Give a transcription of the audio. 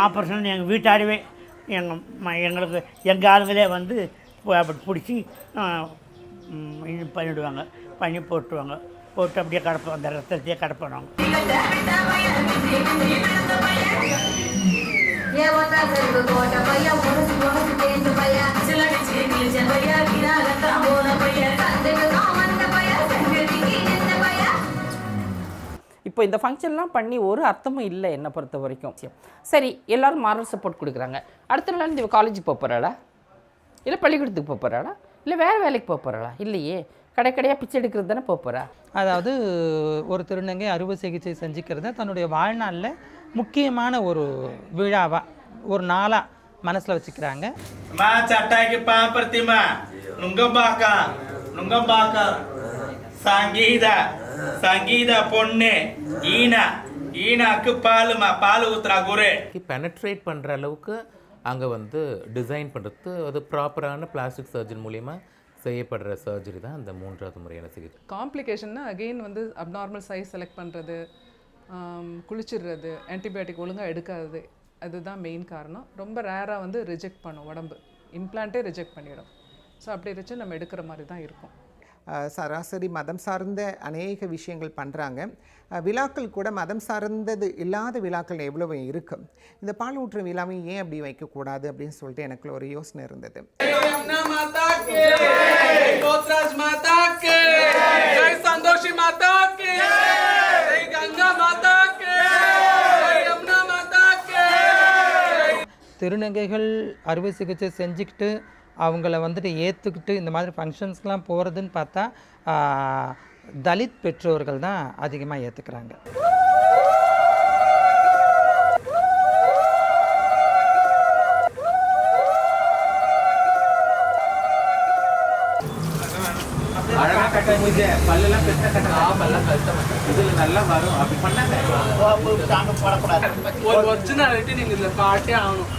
Operation எங்கள் வீட்டாருவே எங்களுக்கு எங்கள் ஆளுங்களே வந்து அப்படி பிடிச்சி பண்ணிவிடுவாங்க, பண்ணி போட்டுருவாங்க. போட்டு அப்படியே கடப்போம், அந்த ரத்தத்தையே கடப்போம். இப்போ இந்த ஃபங்க்ஷன்லாம் பண்ணி ஒரு அர்த்தமும் இல்லை என்னை பொறுத்த வரைக்கும். சரி, எல்லோரும் மாரல் சப்போர்ட் கொடுக்குறாங்க. அடுத்த நாள் இந்த காலேஜுக்கு போக போகிறாளா, இல்லை பள்ளிக்கூடத்துக்கு போக போகிறாளா, இல்லை வேறு வேலைக்கு போக போகிறாளா? இல்லையே, கடைக்கடையாக பிச்சை எடுக்கிறது தானே போக போகிறா. அதாவது ஒரு திருநங்கை அறுவை சிகிச்சை செஞ்சுக்கிறத தன்னுடைய வாழ்நாளில் முக்கியமான ஒரு விழாவாக, ஒரு நாளாக மனசில் வச்சுக்கிறாங்க. சங்கீதா பொண்ணு ஈனாக்கு பால் ஊத்துறா குரு. பெனட்ரேட் பண்ணுற அளவுக்கு அங்கே வந்து டிசைன் பண்ணுறது, அது ப்ராப்பரான பிளாஸ்டிக் சர்ஜன் மூலிமா செய்யப்படுற சர்ஜரி தான் அந்த 3வது முறையான சிகிச்சை. காம்ப்ளிகேஷன்னா அகெயின் வந்து அப்நார்மல் சைஸ் செலக்ட் பண்ணுறது, குளிச்சிடுறது, ஆன்டிபயோட்டிக் ஒழுங்காக எடுக்காது, அதுதான் மெயின் காரணம். ரொம்ப ரேராக வந்து ரிஜெக்ட் பண்ணும் உடம்பு, இம்ப்ளான்ட்டே ரிஜெக்ட் பண்ணிடும். ஸோ அப்படி இருந்துச்சு நம்ம எடுக்கிற மாதிரி தான் இருக்கும். சராசரி மதம் சார்ந்த அநேக விஷயங்கள் பண்ணுறாங்க. விழாக்கள் கூட மதம் சார்ந்தது இல்லாத விழாக்கள் எவ்வளவு இருக்கும். இந்த பால் ஊற்று விழாவை ஏன் அப்படி வைக்கக்கூடாது அப்படின்னு சொல்லிட்டு எனக்குள்ள ஒரு யோசனை இருந்தது. திருநங்கைகள் அறுவை சிகிச்சை செஞ்சுக்கிட்டு அவங்கள வந்துட்டு ஏற்றுக்கிட்டு இந்த மாதிரி ஃபங்க்ஷன்ஸ்லாம் போகிறதுன்னு பார்த்தா தலித் பெற்றோர்கள் தான் அதிகமாக ஏற்றுக்கிறாங்க. ஆகணும்.